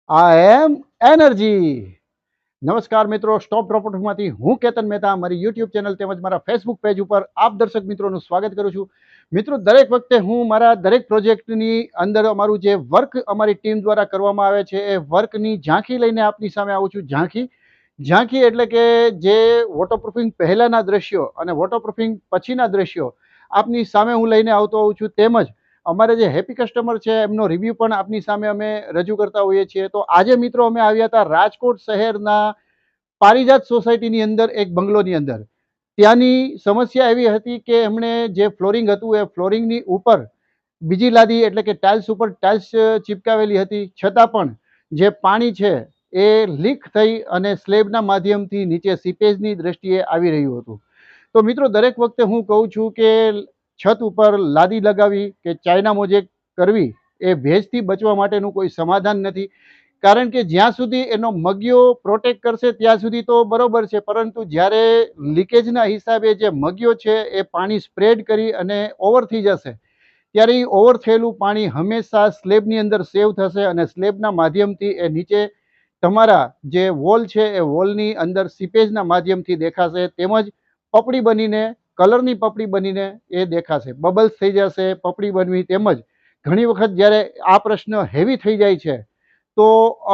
આઈ એમ energy. નમસ્કાર મિત્રો, stop પ્રોપર્ટીમાંથી હું કેતન મહેતા મારી યુટ્યુબ ચેનલ તેમજ મારા ફેસબુક પેજ ઉપર આપ દર્શક મિત્રોનું સ્વાગત કરું છું. મિત્રો, દરેક વખતે હું મારા દરેક પ્રોજેક્ટની અંદર અમારું જે વર્ક અમારી ટીમ દ્વારા કરવામાં આવે છે એ વર્કની ઝાંખી લઈને આપની સામે આવું છું. ઝાંખી ઝાંખી એટલે કે જે વોટરપ્રૂફિંગ પહેલાંના દ્રશ્યો અને વોટરપ્રૂફિંગ પછીના દ્રશ્યો આપની સામે હું લઈને આવતો હોઉં છું. તેમજ અમારે જે હેપી કસ્ટમર છે એમનો રિવ્યૂ પણ આપની સામે અમે રજૂ કરતા હોઈએ છીએ. તો આજે મિત્રો અમે આવ્યા હતા રાજકોટ શહેરના પારિજાત સોસાયટીની અંદર એક બંગલોની અંદર. ત્યાંની સમસ્યા એવી હતી કે એમણે જે ફ્લોરિંગ હતું એ ફ્લોરિંગની ઉપર બીજી લાદી એટલે કે ટાઇલ્સ ઉપર ટાઇલ્સ ચિપકાવેલી હતી, છતાં પણ જે પાણી છે એ લીક થઈ અને સ્લેબના માધ્યમથી નીચે સીપેજની દ્રષ્ટિએ આવી રહ્યું હતું. તો મિત્રો, દરેક વખતે હું કહું છું કે છત ઉપર લાદી લગાવી કે ચાઇના મોઝેક કરવી એ ભેજથી બચવા માટેનું કોઈ સમાધાન નથી. કારણ કે જ્યાં સુધી એનો મગિયો પ્રોટેક્ટ કરશે ત્યાં સુધી તો બરોબર છે, પરંતુ જ્યારે લીકેજના હિસાબે જે મગિયો છે એ પાણી સ્પ્રેડ કરી અને ઓવર થઈ જશે ત્યારે એ ઓવર થયેલું પાણી હંમેશા સ્લેબની અંદર સેવ થશે અને સ્લેબના માધ્યમથી એ નીચે તમારા જે વોલ છે એ વોલની અંદર સીપેજના માધ્યમથી દેખાશે, તેમજ પપડી બનીને કલરની પપડી બનીને એ દેખાશે, બબલ્સ થઈ જશે પપડી બનવી. તેમજ ઘણી વખત જ્યારે આ પ્રશ્ન હેવી થઈ જાય છે તો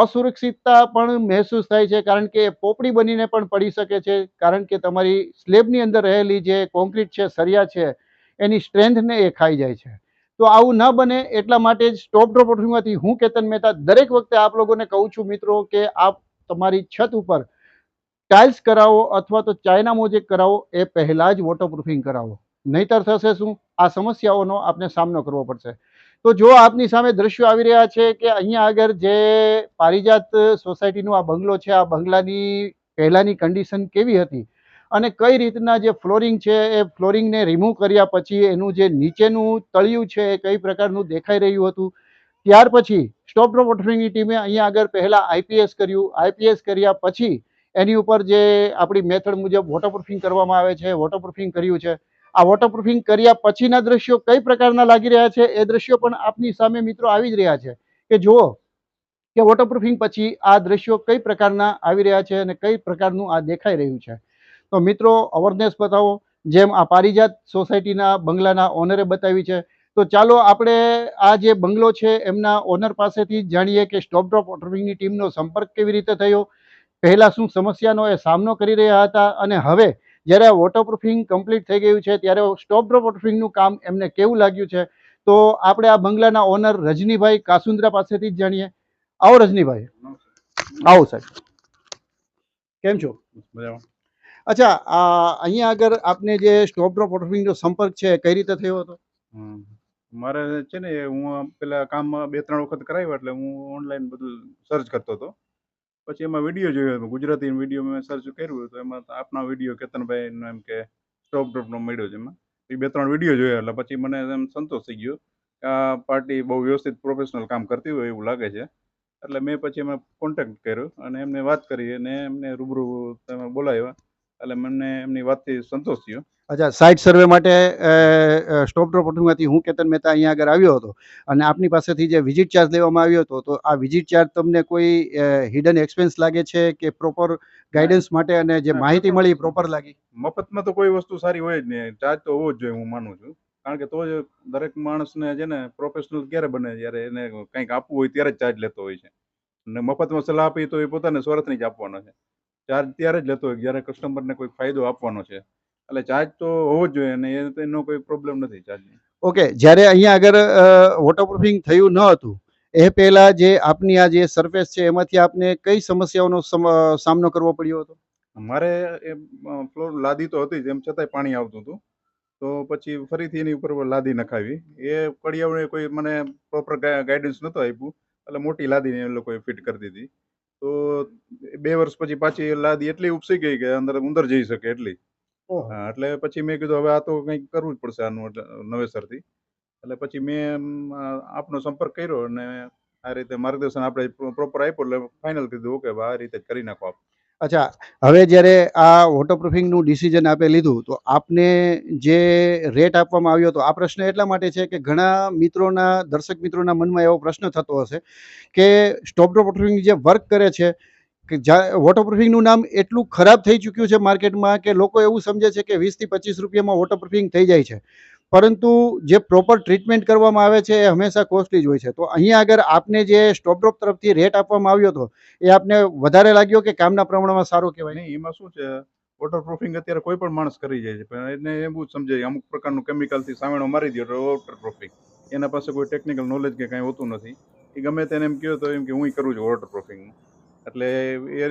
અસુરક્ષિતતા પણ મહેસૂસ થાય છે, કારણ કે પોપડી બનીને પણ પડી શકે છે, કારણ કે તમારી સ્લેબની અંદર રહેલી જે કોન્ક્રીટ છે, સરિયા છે, એની સ્ટ્રેન્થને એ ખાઈ જાય છે. તો આવું ન બને એટલા માટે જ સ્ટોપ ડ્રોપ પ્રોપર્ટીમાંથી હું કેતન મહેતા દરેક વખતે આપ લોકોને કહું છું મિત્રો કે આપ તમારી છત ઉપર ટાઇલ્સ કરાવો અથવા તો ચાઇના મોઝેક કરાવો એ પહેલાં જ વોટરપ્રૂફિંગ કરાવો. નહીતર થશે શું? આ સમસ્યાઓનો આપને સામનો કરવો પડશે. તો જો આપની સામે દ્રશ્યો આવી રહ્યા છે કે અહીંયા આગળ જે પારિજાત સોસાયટીનો આ બંગલો છે, આ બંગલાની પહેલાંની કન્ડિશન કેવી હતી અને કઈ રીતના જે ફ્લોરિંગ છે એ ફ્લોરિંગને રિમૂવ કર્યા પછી એનું જે નીચેનું તળિયું છે એ કઈ પ્રકારનું દેખાઈ રહ્યું હતું. ત્યાર પછી સ્ટોપ ડ્રોપ વોટરપ્રૂફિંગની ટીમે અહીંયા આગળ પહેલાં આઈપીએસ કર્યું. આઈપીએસ કર્યા પછી એની ઉપર જે આપણી મેથડ મુજબ વોટરપ્રૂફિંગ કરવામાં આવે છે, વોટરપ્રૂફિંગ કર્યું છે. આ વોટરપ્રૂફિંગ કર્યા પછીના દ્રશ્યો કઈ પ્રકારના લાગી રહ્યા છે એ દ્રશ્યો પણ આપની સામે મિત્રો આવી જ રહ્યા છે કે જુઓ કે વોટરપ્રૂફિંગ પછી આ દ્રશ્યો કઈ પ્રકારના આવી રહ્યા છે અને કઈ પ્રકારનું આ દેખાઈ રહ્યું છે. તો મિત્રો, અવેરનેસ બતાવો જેમ આ પારિજાત સોસાયટીના બંગલાના ઓનરે બતાવી છે. તો ચાલો આપણે આ જે બંગલો છે એમના ઓનર પાસેથી જ જાણીએ કે સ્ટોપ ડ્રોપ વોટરપ્રૂફિંગની ટીમનો સંપર્ક કેવી રીતે થયો, પહેલાં શું સમસ્યાનો એ સામનો કરી રહ્યા હતા અને હવે જ્યારે આ વોટરપ્રૂફિંગ કમ્પ્લીટ થઈ ગયું છે ત્યારે સ્ટોપ ડ્રોપ વોટરપ્રૂફિંગનું કામ એમને કેવું લાગ્યું છે. તો આપણે આ બંગલાના ઓનર રજનીભાઈ કાસુંદ્રા પાસેથી જ જાણીએ. આવો રજનીભાઈ, આવો સાહેબ. કેમ છો? અચ્છા, અહીંયા આગળ આપને જે સ્ટોપ ડ્રોપ વોટરપ્રૂફિંગનો સંપર્ક છે કઈ રીતે થયો હતો? મારે છે ને હું પેલા કામ 2-3 વખત કરાવ્યું એટલે હું ઓનલાઈન બધું સર્ચ કરતો હતો. પછી એમાં વિડીયો જોયો, ગુજરાતી વિડીયો મેં સર્ચ કર્યું તો એમાં આપના વિડીયો કેતનભાઈનો એમ કે સ્ટોપ ડ્રોપનો મળ્યો છે. એમાં એ 2-3 વિડીયો જોયા એટલે પછી મને એમ સંતોષ થઈ ગયો કે આ પાર્ટી બહુ વ્યવસ્થિત પ્રોફેશનલ કામ કરતી હોય એવું લાગે છે. એટલે મેં પછી એમાં કોન્ટેક્ટ કર્યો અને એમને વાત કરી અને એમને રૂબરૂ તમે બોલાવ્યા એટલે મને એમની વાતથી સંતોષ થયો. અચ્છા, સાઇટ સર્વે માટે સ્ટોપ ડ્રોપ વોટરપ્રૂફિંગમાંથી હું કેતન મહેતા અહીંયા આગળ આવ્યો હતો અને આપની પાસેથી જે વિઝિટ ચાર્જ લેવામાં આવ્યો હતો, તો આ વિઝિટ ચાર્જ તમને કોઈ હિડન એક્સપેન્સ લાગે છે કે પ્રોપર ગાઈડન્સ માટે અને જે માહિતી મળી પ્રોપર લાગી? મફતમાં તો કોઈ વસ્તુ સારી હોય જ નહીં, ચાર્જ તો હોવો જ જોઈએ હું માનું છું. કારણ કે તો જ દરેક માણસને છે ને પ્રોફેશનલ ક્યારે બને, જ્યારે એને કંઈક આપવું હોય ત્યારે જ ચાર્જ લેતો હોય છે. અને મફતમાં સલાહ આપી તો એ પોતાને સ્વાર્થની જ આપવાનો છે. ચાર્જ ત્યારે જ લેતો હોય જ્યારે કસ્ટમરને કોઈ ફાયદો આપવાનો છે. એટલે ચાર્જ તો હોવો જ જોઈએ અને એનો કોઈ પ્રોબ્લેમ નથી ચાર્જની. ઓકે, જ્યારે અહીંયા આગળ વોટરપ્રૂફિંગ થયું ન હતું એ પહેલાં જે આપની આ જે સરફેસ છે એમાંથી આપને કઈ સમસ્યાઓનો સામનો કરવો પડ્યો હતો? મારે એ ફ્લોર લાદી તો હતી જ, એમ છતાંય પાણી આવતું હતું. તો પછી ફરીથી એની ઉપર લાદી નખાવી. એ કડિયાઓએ કોઈ મને પ્રોપર ગાઈડન્સ નહોતું આપ્યું એટલે મોટી લાદી એ લોકોએ ફિટ કરી દીધી. તો 2 વર્ષ પછી પાછી એ લાદી એટલી ઉપસી ગઈ કે અંદર ઉંદર જઈ શકે એટલી. એટલે પછી મેં કીધું હવે આ તો કંઈક કરવું જ પડશે આનું એટલે નવેસરથી. એટલે પછી મેં આપનો સંપર્ક કર્યો અને આ રીતે માર્ગદર્શન આપણે પ્રોપર આપ્યું એટલે ફાઇનલ કીધું ઓકે આ રીતે જ કરી નાખો આપ. અચ્છા, હવે જ્યારે આ વોટરપ્રૂફિંગનું ડિસિઝન આપે લીધું તો આપને જે રેટ આપવામાં આવ્યો હતો, આ પ્રશ્ન એટલા માટે છે કે ઘણા મિત્રોના, દર્શક મિત્રોના મનમાં એવો પ્રશ્ન થતો હશે કે સ્ટોપ વોટરપ્રૂફિંગ જે વર્ક કરે છે કે વોટરપ્રૂફિંગનું નામ એટલું ખરાબ થઈ ચૂક્યું છે માર્કેટમાં કે લોકો એવું સમજે છે કે 20 થી 25 રૂપિયામાં વોટરપ્રૂફિંગ થઈ જાય છે, પરંતુ જે પ્રોપર ટ્રીટમેન્ટ કરવામાં આવે છે એ હંમેશા કોસ્ટલી જ હોય છે. તો અહીંયા આગળ આપને જે સ્ટોપડ્રોપ તરફથી રેટ આપવામાં આવ્યો હતો એ આપને વધારે લાગ્યો કે કામના પ્રમાણમાં સારો કહેવાય? નહીં, એમાં શું છે, વોટરપ્રૂફિંગ અત્યારે કોઈ પણ માણસ કરી જાય છે, પણ એને એવું જ સમજે અમુક પ્રકારનું કેમિકલથી સામેણો મારી દો તો વોટરપ્રૂફિંગ. એના પાસે કોઈ ટેકનિકલ નોલેજ કે કાંઈ હોતું નથી. એ ગમે તેને એમ કહ્યો તો એમ કે હું કરું છું વોટરપ્રૂફિંગ, એટલે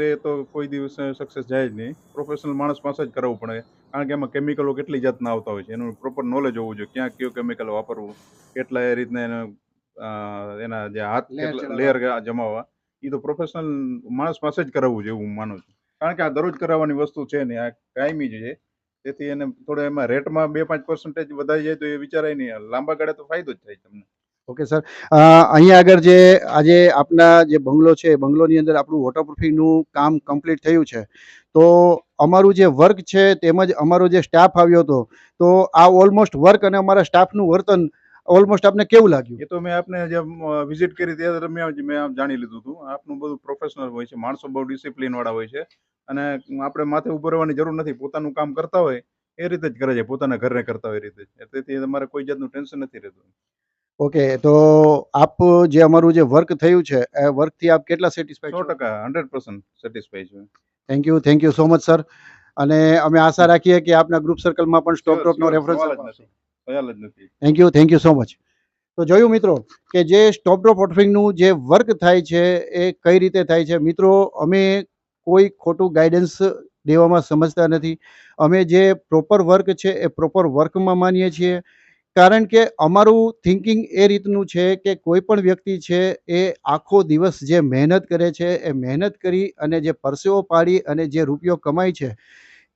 એ તો કોઈ દિવસ સક્સેસ જાય જ નહીં. પ્રોફેશનલ માણસ પાસે જ કરાવવું પડે, કારણ કે એમાં કેમિકલો કેટલી જાતના આવતા હોય છે, એનું પ્રોપર નોલેજ હોવું જોઈએ, ક્યાં કયો કેમિકલ વાપરવું, કેટલા એ રીતના એના જે હાથ લેયર જમાવવા, એ તો પ્રોફેશનલ માણસ પાસે જ કરાવવું જોઈએ એવું હું માનું છું. કારણ કે આ દરરોજ કરાવવાની વસ્તુ છે નહીં, આ કાયમી જ છે. તેથી એને થોડો એમાં રેટમાં 2-5% વધારી જાય તો એ વિચારાય નહીં, લાંબા ગાળે તો ફાયદો જ થાય તમને. ઓકે સર, અહીંયા આગળ જે આજે આપના જે બંગલો છે, બંગલોની અંદર આપણું વોટરપ્રૂફિંગનું કામ કમ્પ્લીટ થયું છે, તો અમારું જે વર્ક છે તેમજ અમારો જે સ્ટાફ આવ્યો હતો, તો આ ઓલમોસ્ટ વર્ક અને અમારા સ્ટાફનું વર્તન ઓલમોસ્ટ આપને કેવું લાગ્યું? એ તો મેં આપને જે વિઝિટ કરી તે દરમિયાન જ મેં જાણી લીધું હતું. આપનું બધું પ્રોફેશનલ હોય છે, માણસો બહુ ડિસિપ્લિન વાળા હોય છે, અને આપણે માથે ઉભો રહેવાની જરૂર નથી. પોતાનું કામ કરતા હોય એ રીતે જ કરે છે, પોતાના ઘરે કરતા હોય એ રીતે જ. તેથી તમારે કોઈ જાતનું ટેન્શન નથી રહેતું. ઓકે, તો આપ જે અમારું જે વર્ક થયું છે એ વર્કથી આપ કેટલા સેટિસ્ફાઈડ છો? 100% 100% સેટિસ્ફાઈ છું. Thank you so much sir. અને અમે આશા રાખીએ કે આપના ગ્રુપ સર્કલમાં પણ સ્ટોપ ડ્રોપનો રેફરન્સ સવાલ જ નથી, ખ્યાલ જ નથી. Thank you so much. તો જોયું મિત્રો કે જે સ્ટોપ ડ્રોપ વોટરપ્રૂફિંગનું જે વર્ક થાય છે એ કઈ રીતે થાય છે. મિત્રો, અમે કોઈ ખોટું ગાઈડન્સ દેવામાં સમજતા નથી. અમે જે પ્રોપર વર્ક છે એ પ્રોપર વર્કમાં માનીએ છીએ, કારણ કે અમારું થિંકિંગ એ રીતનું છે કે કોઈ પણ વ્યક્તિ છે એ આખો દિવસ જે મહેનત કરે છે, એ મહેનત કરી અને જે પરસેવો પાડી અને જે રૂપિયો કમાય છે,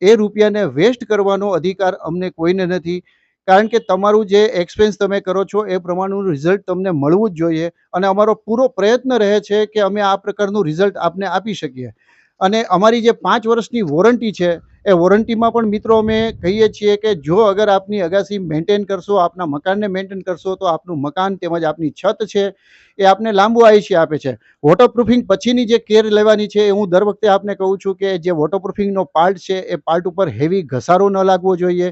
એ રૂપિયાને વેસ્ટ કરવાનો અધિકાર અમને કોઈને નથી. કારણ કે તમારું જે એક્સપેન્સ તમે કરો છો એ પ્રમાણેનું રિઝલ્ટ તમને મળવું જ જોઈએ, અને અમારો પૂરો પ્રયત્ન રહે છે કે અમે આ પ્રકારનું રિઝલ્ટ આપને આપી શકીએ. અને અમારી જે 5 વર્ષની વોરંટી છે એ વોરંટીમાં પણ મિત્રો અમે કહીએ છીએ કે જો અગર આપની અગાસી મેન્ટેન કરશો, આપના મકાનને મેન્ટેન કરશો, તો આપનું મકાન તેમજ આપની છત છે એ આપને લાંબુ આયુષ્ય આપે છે. વોટરપ્રૂફિંગ પછીની જે કેર લેવાની છે એ હું દર વખતે આપને કહું છું કે જે વોટરપ્રૂફિંગનો પાર્ટ છે એ પાર્ટ ઉપર હેવી ઘસારો ન લાગવો જોઈએ,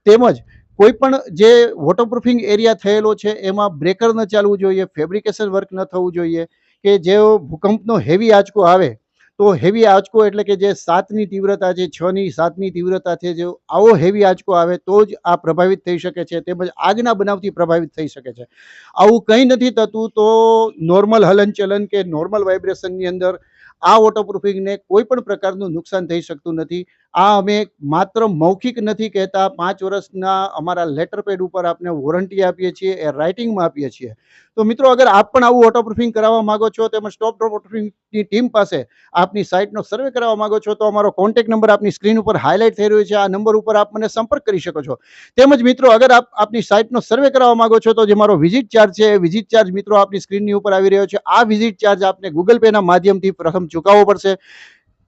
તેમજ કોઈ પણ જે વોટરપ્રૂફિંગ એરિયા થયેલો છે એમાં બ્રેકર ન ચાલવું જોઈએ, ફેબ્રિકેશન વર્ક ન થવું જોઈએ, કે જે ભૂકંપનો હેવી આંચકો આવે તો હેવી આંચકો એટલે કે જે 7ની તીવ્રતા છે, 6ની 7ની તીવ્રતા છે, જો આવો હેવી આંચકો આવે તો જ આ પ્રભાવિત થઈ શકે છે, તેમજ આગના બનાવથી પ્રભાવિત થઈ શકે છે. આવું કંઈ નથી થતું તો નોર્મલ હલનચલન કે નોર્મલ વાઇબ્રેશનની અંદર આ વોટરપ્રૂફિંગને કોઈ પણ પ્રકારનું નુકસાન થઈ શકતું નથી. આ અમે માત્ર મૌખિક નથી કહેતા, 5 વર્ષના અમારા લેટર પેડ ઉપર આપને વોરંટી આપીએ છીએ, એ રાઇટિંગમાં આપીએ છીએ. તો મિત્રો, અગર આપ પણ આવું વોટરપ્રૂફિંગ કરાવવા માંગો છો, તેમજ સ્ટોપ ડ્રોપ વોટરપ્રૂફિંગની ટીમ પાસે આપની સાઇટનો સર્વે કરાવવા માંગો છો, તો અમારો કોન્ટેક્ટ નંબર આપની સ્ક્રીન ઉપર હાઇલાઇટ થઈ રહ્યો છે. આ નંબર ઉપર આપ મને સંપર્ક કરી શકો છો. તેમજ મિત્રો, અગર આપ આપની સાઇટનો સર્વે કરાવવા માંગો છો તો જે મારો વિઝિટ ચાર્જ છે, એ વિઝિટ ચાર્જ મિત્રો આપની સ્ક્રીનની ઉપર આવી રહ્યો છે. આ વિઝિટ ચાર્જ આપને ગૂગલ પેના માધ્યમથી પ્રથમ ચૂકવવો પડશે,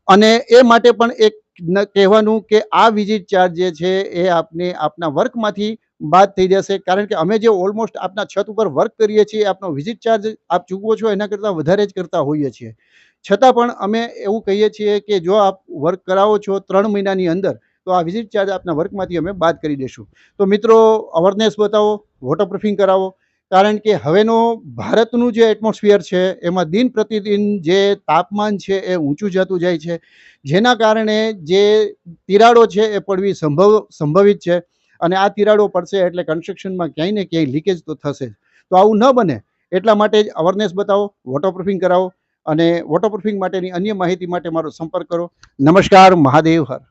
અને એ માટે પણ એક કહેવાનું કે આ વિઝિટ ચાર્જ જે છે એ આપને આપના વર્કમાંથી બાદ થઈ જશે, કારણ કે અમે જે ઓલમોસ્ટ આપના છત ઉપર વર્ક કરીએ છીએ, આપનો વિઝિટ ચાર્જ આપ ચૂકવો છો એના કરતાં વધારે જ કરતા હોઈએ છીએ. છતાં પણ અમે એવું કહીએ છીએ કે જો આપ વર્ક કરાવો છો 3 મહિનાની અંદર, તો આ વિઝિટ ચાર્જ આપના વર્કમાંથી અમે બાદ કરી દઈશું. તો મિત્રો, અવેરનેસ બતાવો, વોટરપ્રૂફિંગ કરાવો, કારણ કે હવેનો ભારતનું જે એટમોસ્ફિયર છે એમાં દિન પ્રતિદિન જે તાપમાન છે એ ઊંચું જતું જાય છે, જેના કારણે જે તિરાડો છે એ પડવી સંભવિત છે, અને આ તિરાડો પડશે એટલે કન્સ્ટ્રક્શનમાં ક્યાંય ને ક્યાંય લીકેજ તો થશે. તો આવું ન બને એટલા માટે જ અવેરનેસ બતાવો, વોટરપ્રૂફિંગ કરાવો, અને વોટરપ્રૂફિંગ માટેની અન્ય માહિતી માટે મારો સંપર્ક કરો. નમસ્કાર, મહાદેવ હર.